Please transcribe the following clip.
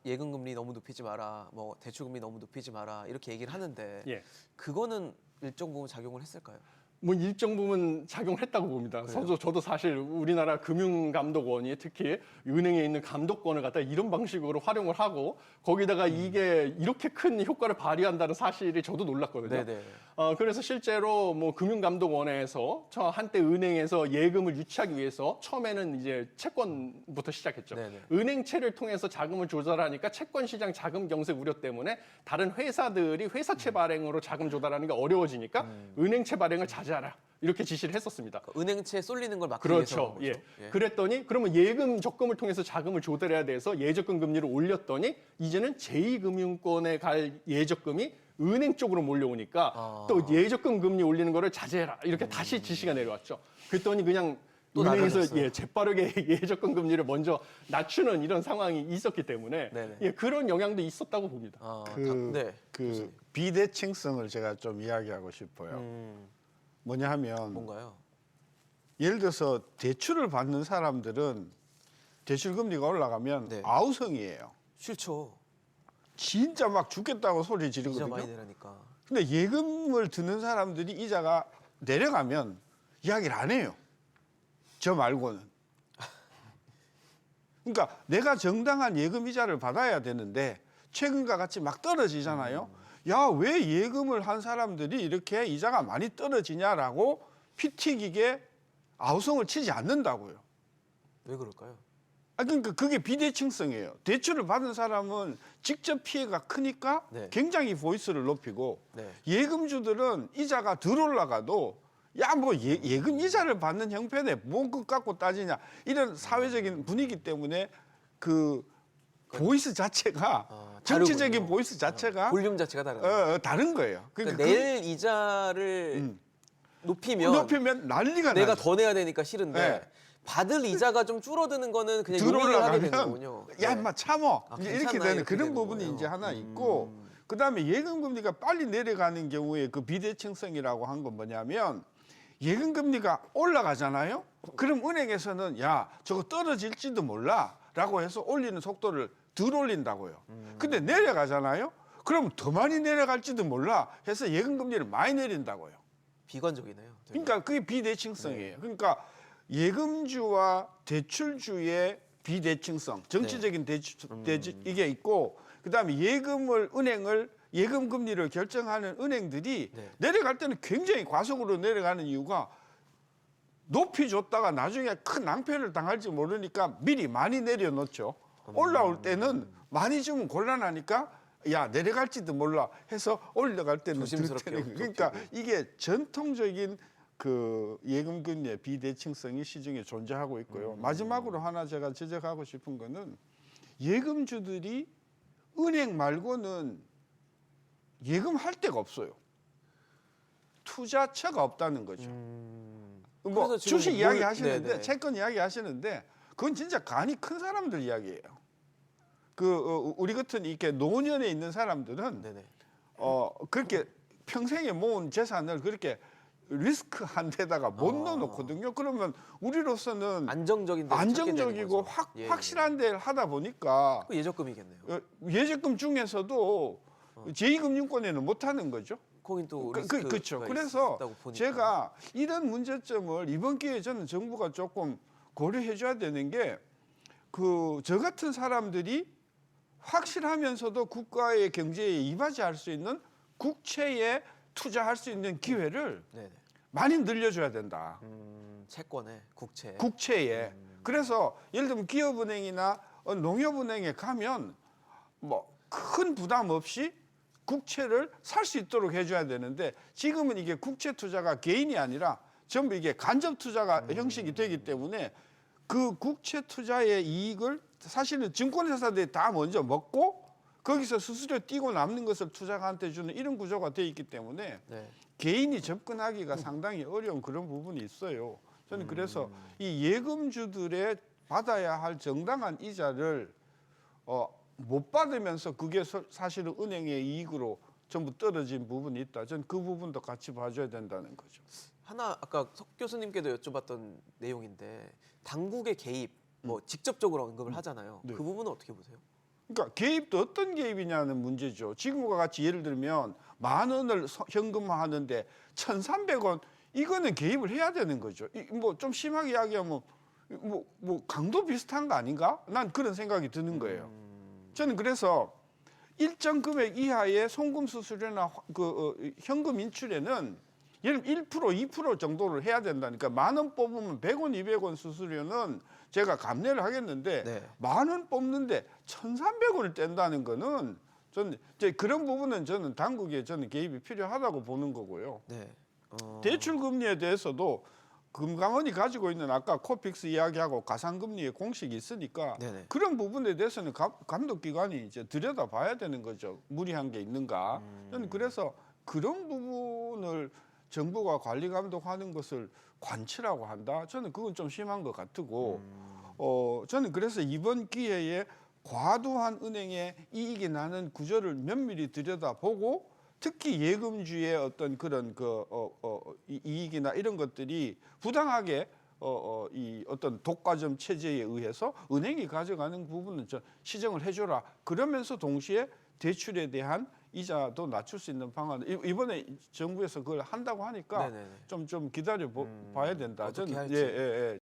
예금 금리 너무 높이지 마라, 뭐 대출 금리 너무 높이지 마라 이렇게 얘기를 하는데 예. 그거는 일정 부분 작용을 했을까요? 뭐 일정 부분 작용을 했다고 봅니다. 저도 사실 우리나라 금융감독원이 특히 은행에 있는 감독권을 갖다 이런 방식으로 활용을 하고 거기다가 이게 이렇게 큰 효과를 발휘한다는 사실이 저도 놀랐거든요. 네네. 그래서 실제로 뭐 금융감독원에서 한때 은행에서 예금을 유치하기 위해서 처음에는 이제 채권부터 시작했죠. 네네. 은행채를 통해서 자금을 조달하니까 채권 시장 자금 경색 우려 때문에 다른 회사들이 회사채 발행으로 자금 조달하는 게 어려워지니까 은행채 발행을 자제하라 이렇게 지시를 했었습니다. 그러니까 은행채 쏠리는 걸 막기 위해서 그렇죠. 그런 거죠. 예. 그랬더니 그러면 예금 적금을 통해서 자금을 조달해야 돼서 예적금 금리를 올렸더니 이제는 제2금융권에 갈 예적금이 은행 쪽으로 몰려오니까 또 예적금 금리 올리는 거를 자제해라 이렇게 다시 지시가 내려왔죠. 그랬더니 그냥 또 은행에서 낮아졌어요. 재빠르게 예적금 금리를 먼저 낮추는 이런 상황이 있었기 때문에 네네. 그런 영향도 있었다고 봅니다. 네. 그 비대칭성을 제가 좀 이야기하고 싶어요. 뭐냐 하면 뭔가요? 예를 들어서 대출을 받는 사람들은 대출 금리가 올라가면 네. 아우성이에요. 싫죠. 진짜 막 죽겠다고 소리 이자 지르거든요. 많이 내라니까. 근데 예금을 드는 사람들이 이자가 내려가면 이야기를 안 해요. 저 말고는. 그러니까 내가 정당한 예금 이자를 받아야 되는데 최근과 같이 막 떨어지잖아요. 야, 왜 예금을 한 사람들이 이렇게 이자가 많이 떨어지냐라고 피 튀기게 아우성을 치지 않는다고요. 왜 그럴까요? 그러니까 그게 비대칭성이에요. 대출을 받은 사람은 직접 피해가 크니까 네. 굉장히 보이스를 높이고 네. 예금주들은 이자가 덜 올라가도 야, 뭐 예금 이자를 받는 형편에 뭐 그것 갖고 따지냐 이런 사회적인 분위기 때문에 그 보이스 자체가 정치적인 다르군요. 보이스 자체가 볼륨 자체가 다르네요. 다른 거예요. 그러니까 낼 이자를 높이면 난리가 내가 나죠. 더 내야 되니까 싫은데 네. 받을 이자가 좀 줄어드는 거는 그냥 덜 용인을 하게 되는 올라가면 거군요. 야, 네. 인마 참어. 이제 이렇게 괜찮아, 되는 이렇게 그런 되는 부분이 거예요. 이제 하나 있고 그다음에 예금 금리가 빨리 내려가는 경우에 그 비대칭성이라고 한 건 뭐냐면 예금 금리가 올라가잖아요. 그럼 은행에서는 야, 저거 떨어질지도 몰라라고 해서 올리는 속도를 덜 올린다고요. 근데 내려가잖아요. 그럼 더 많이 내려갈지도 몰라 해서 예금 금리를 많이 내린다고요. 비관적이네요. 되게. 그러니까 그게 비대칭성이에요. 그러니까 예금주와 대출주의 비대칭성, 정치적인 이게 있고, 그다음에 은행을 예금 금리를 결정하는 은행들이 네. 내려갈 때는 굉장히 과속으로 내려가는 이유가 높이 줬다가 나중에 큰 낭패를 당할지 모르니까 미리 많이 내려놓죠. 올라올 때는 많이 주면 곤란하니까 야, 내려갈지도 몰라 해서 올라갈 때는 조심스럽게 들 테는 그러니까 이게 전통적인 그 예금 금리의 비대칭성이 시중에 존재하고 있고요. 마지막으로 하나 제가 지적하고 싶은 거는 예금주들이 은행 말고는 예금할 데가 없어요. 투자처가 없다는 거죠. 뭐 그래서 지금 주식 이야기 하시는데 네네. 채권 이야기 하시는데 그건 진짜 간이 큰 사람들 이야기예요. 우리 같은 이렇게 노년에 있는 사람들은 네네. 그렇게 평생에 모은 재산을 그렇게 리스크한 데다가 못 넣어놓거든요. 그러면 우리로서는 안정적인 데서 찾게 되는 안정적이고 거죠. 예, 예. 확실한 데를 하다 보니까 그 예적금이겠네요. 예적금 중에서도 제2금융권에는 못 하는 거죠. 거긴 또 리스크가 그렇죠. 그래서 있다고 보니까. 제가 이런 문제점을 이번 기회에 저는 정부가 조금 고려해 줘야 되는 게 저 같은 사람들이 확실하면서도 국가의 경제에 이바지할 수 있는 국채에 투자할 수 있는 기회를 네네. 많이 늘려줘야 된다. 채권에 국채. 국채에. 그래서 예를 들면 기업은행이나 농협은행에 가면 뭐 큰 부담 없이 국채를 살 수 있도록 해줘야 되는데 지금은 이게 국채 투자가 개인이 아니라 전부 이게 간접 투자가 형식이 되기 때문에 그 국채 투자의 이익을 사실은 증권회사들이 다 먼저 먹고 거기서 수수료 띄고 남는 것을 투자가한테 주는 이런 구조가 되어 있기 때문에 네. 개인이 접근하기가 상당히 어려운 그런 부분이 있어요. 저는 그래서 이 예금주들의 받아야 할 정당한 이자를 못 받으면서 그게 사실은 은행의 이익으로 전부 떨어진 부분이 있다. 저는 그 부분도 같이 봐줘야 된다는 거죠. 하나 아까 석 교수님께도 여쭤봤던 내용인데 당국의 개입 뭐 직접적으로 언급을 하잖아요. 네. 그 부분은 어떻게 보세요? 그러니까 개입도 어떤 개입이냐는 문제죠. 지금과 같이 예를 들면 10,000원을 현금화하는데 1,300원 이거는 개입을 해야 되는 거죠. 뭐 좀 심하게 이야기하면 뭐 강도 비슷한 거 아닌가? 난 그런 생각이 드는 거예요. 저는 그래서 일정 금액 이하의 송금 수수료나 현금 인출에는 예를 들면 1%, 2% 정도를 해야 된다니까. 10,000원 뽑으면 100원, 200원 수수료는 제가 감내를 하겠는데 네. 10,000원 뽑는데 1,300원을 뗀다는 거는 저는 이제 그런 부분은 저는 당국에 저는 개입이 필요하다고 보는 거고요. 네. 대출 금리에 대해서도 금감원이 가지고 있는 아까 코픽스 이야기하고 가상금리의 공식이 있으니까 네네. 그런 부분에 대해서는 감독기관이 이제 들여다봐야 되는 거죠. 무리한 게 있는가. 저는 그래서 그런 부분을 정부가 관리 감독하는 것을 관치라고 한다. 저는 그건 좀 심한 것 같고, 저는 그래서 이번 기회에 과도한 은행의 이익이 나는 구조를 면밀히 들여다보고 특히 예금주의 어떤 그런 이익이나 이런 것들이 부당하게 이 어떤 독과점 체제에 의해서 은행이 가져가는 부분은 시정을 해줘라. 그러면서 동시에 대출에 대한 이자도 낮출 수 있는 방안. 이번에 정부에서 그걸 한다고 하니까 네네네. 좀 기다려 봐야 된다. 어떻게 저는 할지. 예.